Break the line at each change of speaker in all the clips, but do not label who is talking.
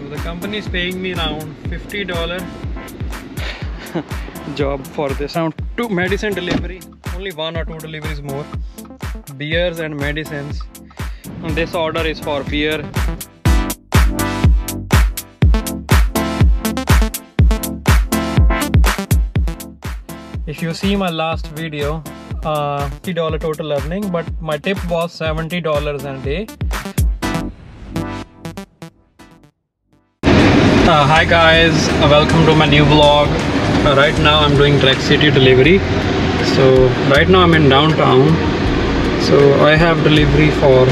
So the company is paying me around $50 job for this. Around 2 medicine delivery, only 1 or 2 deliveries more. Beers and medicines. And this order is for beer. If you see my last video, $50 total earning, but my tip was $70 a day. Hi guys, welcome to my new vlog. Right now I'm doing Trexity delivery. So right now I'm in downtown. So I have delivery for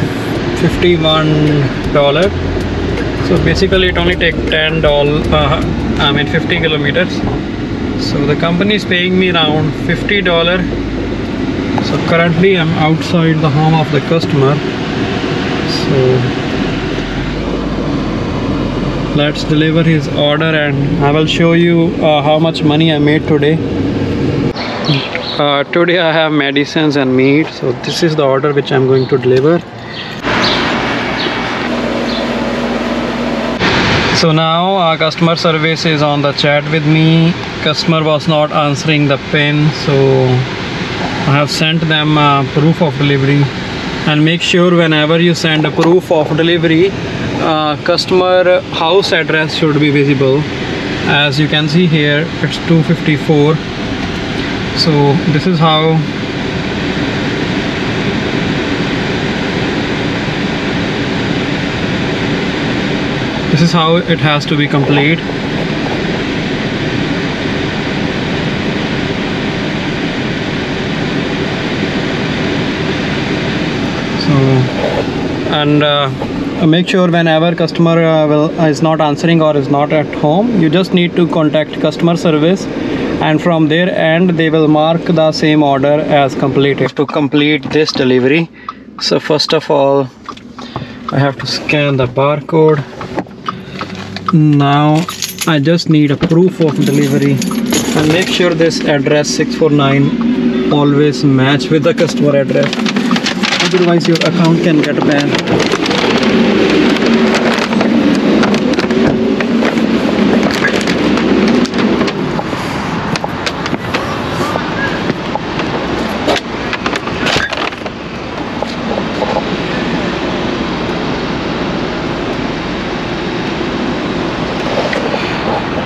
$51. So basically it only takes $10, 50 kilometers. So the company is paying me around $50. So currently I'm outside the home of the customer. So let's deliver his order and I will show you how much money I made today. Today I have medicines and meat. So this is the order which I'm going to deliver. So now customer service is on the chat with me. Customer was not answering the PIN, so I have sent them proof of delivery. And make sure whenever you send a proof of delivery, customer house address should be visible. As you can see here, it's 254. So this is how it has to be complete. So and make sure whenever customer is not answering or is not at home, you just need to contact customer service, and from their end they will mark the same order as completed. To complete this delivery, so first of all I have to scan the barcode. Now I just need a proof of delivery, and make sure this address 649 always match with the customer address, otherwise your account can get banned.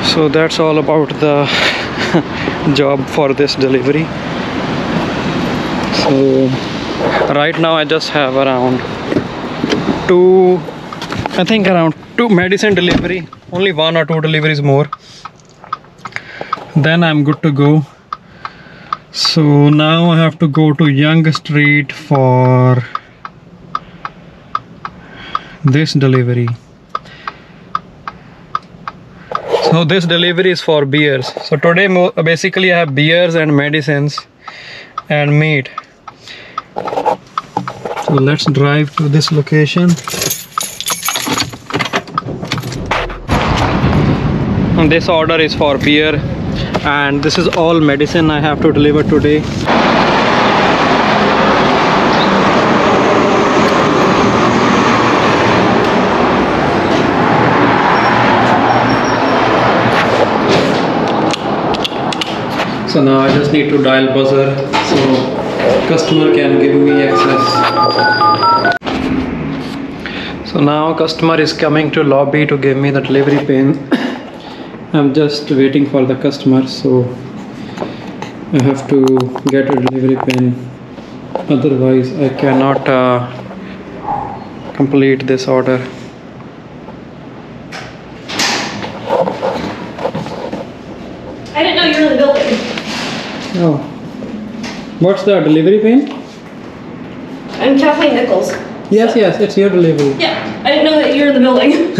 So that's all about the job for this delivery. So right now I just have around two medicine delivery, only 1 or 2 deliveries more, then I'm good to go. So now I have to go to Young Street for this delivery. So this delivery is for beers. So today basically I have beers and medicines and meat. So let's drive to this location. And this order is for beer, and this is all medicine I have to deliver today. So now I just need to dial buzzer so customer can give me access. So now customer is coming to lobby to give me the delivery pin. I'm just waiting for the customer, so I have to get a delivery pin, otherwise I cannot complete this order.
I didn't know you were in the building.
Oh, what's the delivery pin?
I'm Kathleen Nichols.
Yes, yes, it's your delivery.
Yeah, I didn't know that you were in the building.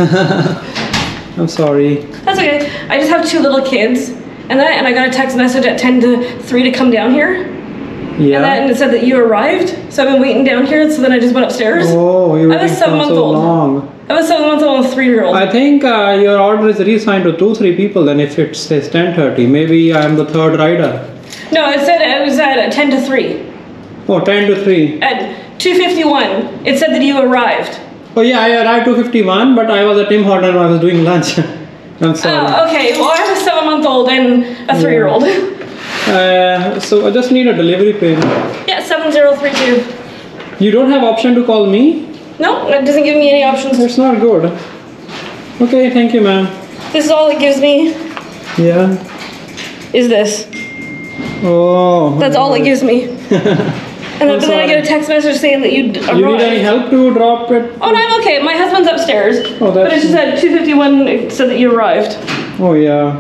I'm sorry.
That's okay. I just have 2 little kids, and I got a text message at 10 to 3 to come down here.
Yeah.
And it said that you arrived, so I've been waiting down here. So then I just went upstairs.
Oh, you were waiting for so long.
I was 7-month-old and a 3-year-old.
I think your order is reassigned to 2-3 people. Then if it says 10:30, maybe I'm the 3rd rider.
No, it said it was at 10 to 3.
Oh, 10 to 3.
At 2:51, it said that you arrived.
Oh yeah, I arrived 2:51, but I was at Tim Hortons when I was doing lunch. I'm sorry.
Oh, okay. Well, I have a 7-month-old and a 3-year-old.
So I just need a delivery pin.
Yeah, 7032.
You don't have option to call me?
No, it doesn't give me any options.
That's not good. Okay, thank you, ma'am.
This is all it gives me.
Yeah.
Is this.
Oh.
That's all it gives me. And then I get a text message saying that you arrived.
You need any help to drop it?
Oh, no, I'm okay. My husband's upstairs.
Oh, that's...
But it just said 2:51. It said that you arrived.
Oh, yeah.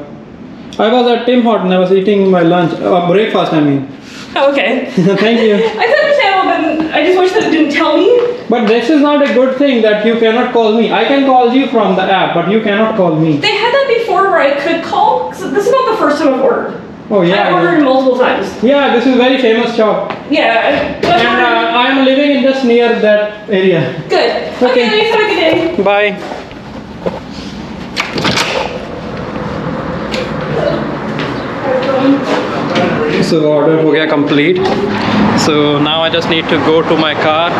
I was at Tim Hortons. I was eating my lunch. Breakfast, I mean.
Oh, okay.
Thank you.
I can understand, but I just wish that it didn't tell me.
But this is not a good thing that you cannot call me. I can call you from the app, but you cannot call me.
They had that before where I could call. So this is not the first time I've ordered.
Oh, yeah.
I've ordered multiple times.
Yeah, this is a very famous shop.
Yeah.
And I'm living in just near that area.
Good. Okay, thanks. Have a good day.
Bye. So order हो गया complete. So now I just need to go to my car.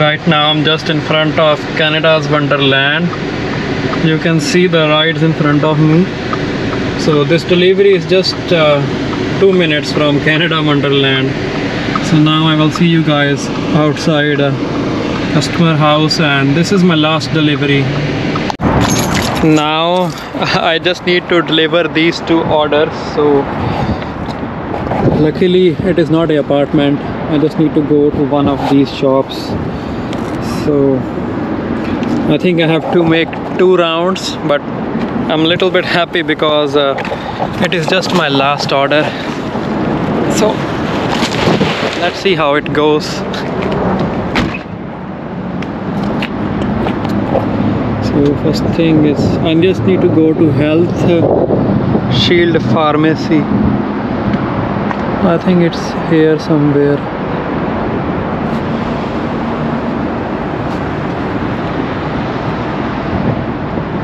Right now I'm just in front of Canada's Wonderland. You can see the rides in front of me. So this delivery is just 2 minutes from Canada Wonderland. So now I will see you guys outside customer house, and this is my last delivery. Now I just need to deliver these 2 orders. So luckily it is not an apartment. I just need to go to one of these shops. So I think I have to make 2 rounds, but I'm a little bit happy because it is just my last order. So let's see how it goes. So first thing is I just need to go to Health Shield Pharmacy. I think it's here somewhere.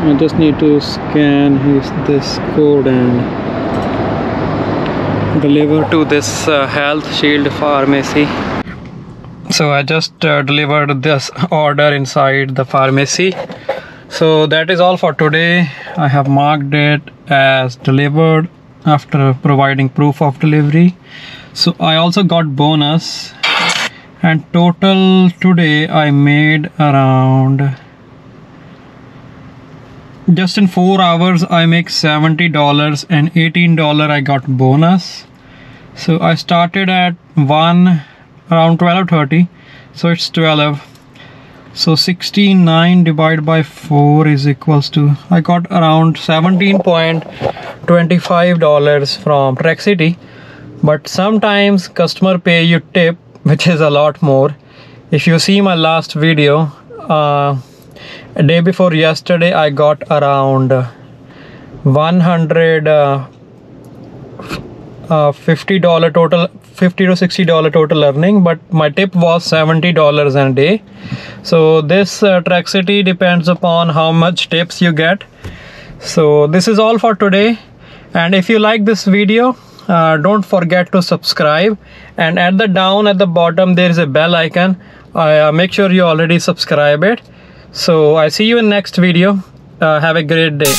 I just need to scan this code and deliver to this Health Shield Pharmacy. So I just delivered this order inside the pharmacy. So that is all for today. I have marked it as delivered after providing proof of delivery. So I also got bonus, and total today I made around, just in 4 hours I make $70 and $18 I got bonus. So I started at around 12:30, so it's 12. So 69 divided by 4 is equals to, I got around $17.25 from Trexity. But sometimes customer pay you tip, which is a lot more. If you see my last video, a day before yesterday I got around $150 total, $50 to $60 total earning, but my tip was $70 a day. So this Trexity depends upon how much tips you get. So this is all for today, and if you like this video, don't forget to subscribe, and at the bottom there is a bell icon. Make sure you already subscribe it. So I see you in next video. Have a great day.